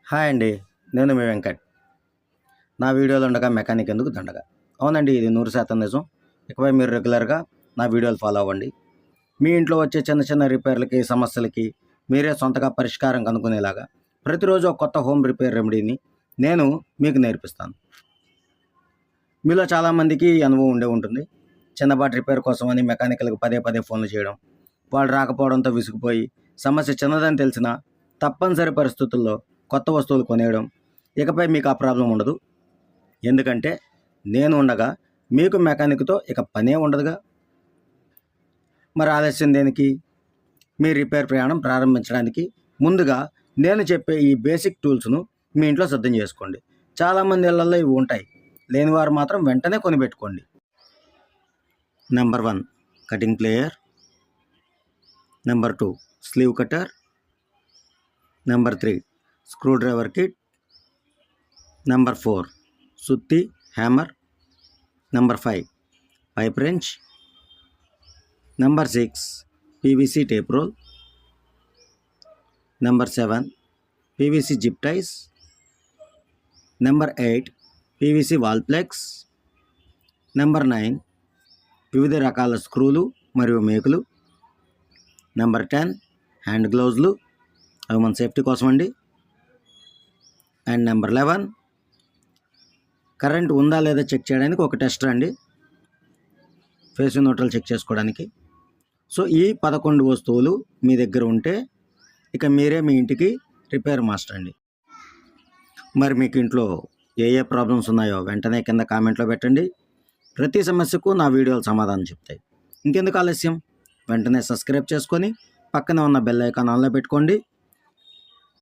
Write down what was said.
Hi అండి. నేను మీ వెంకట్. నా వీడియోలు ఉండగా మెకానిక్ ఎందుకు దండగా. అవునండి, ఇది 100% నిజం. ఇకపై మీరు రెగ్యులర్గా నా వీడియోలు ఫాలో అవ్వండి. మీ ఇంట్లో వచ్చే చిన్న చిన్న రిపేర్లకి, సమస్యలకి మీరే సొంతగా పరిష్కారం కనుక్కునేలాగా ప్రతిరోజు ఒక కొత్త హోమ్ రిపేర్ రెమెడీని నేను మీకు నేర్పిస్తాను. మీలో చాలామందికి అనుభవం ఉండే ఉంటుంది. చిన్నపాటి రిపేర్ కోసమని మెకానికల్కి పదే పదే ఫోన్లు చేయడం, వాళ్ళు రాకపోవడంతో విసిగిపోయి సమస్య చిన్నదని తెలిసినా తప్పనిసరి పరిస్థితుల్లో కొత్త వస్తువులు కొనేయడం. ఇకపై మీకు ఆ ప్రాబ్లం ఉండదు. ఎందుకంటే నేను ఉండగా మీకు మెకానిక్తో ఇక పనే ఉండదుగా. మరి ఆలస్యం దేనికి? మీ రిపేర్ ప్రయాణం ప్రారంభించడానికి ముందుగా నేను చెప్పే ఈ బేసిక్ టూల్స్ను మీ ఇంట్లో సిద్ధం చేసుకోండి. చాలామంది ఇళ్లలో ఇవి ఉంటాయి, లేని వారు మాత్రం వెంటనే కొనిపెట్టుకోండి. Number 1 cutting plier. Number 2 sleeve cutter. Number 3 screwdriver kit. Number 4 సుత్తి hammer. Number 5 pipe wrench. Number 6 PVC tape roll. Number 7 PVC zip ties. Number 8 PVC wall plugs. Number 9 వివిధ రకాల స్క్రూలు మరియు మేకులు. నెంబర్ 10 హ్యాండ్ గ్లౌజులు, అవి మన సేఫ్టీ కోసం అండి. And number 11 current ఉందా లేదా చెక్ చేయడానికి ఒక టెస్టర్ అండి, ఫేస్ న్యూట్రల్ చెక్ చేసుకోవడానికి. సో ఈ 11 వస్తువులు మీ దగ్గర ఉంటే ఇక మీరే మీ ఇంటికి రిపేర్ మాస్టర్ అండి. మరి మీకు ఇంట్లో ఏ ఏ ప్రాబ్లమ్స్ ఉన్నాయో వెంటనే కింద కామెంట్లో పెట్టండి. ప్రతి సమస్యకు నా వీడియోలు సమాధానం చెప్తాయి. ఇంకెందుకు ఆలస్యం, వెంటనే సబ్స్క్రైబ్ చేసుకొని పక్కనే ఉన్న బెల్ ఐకాన్ ఆన్లో పెట్టుకోండి.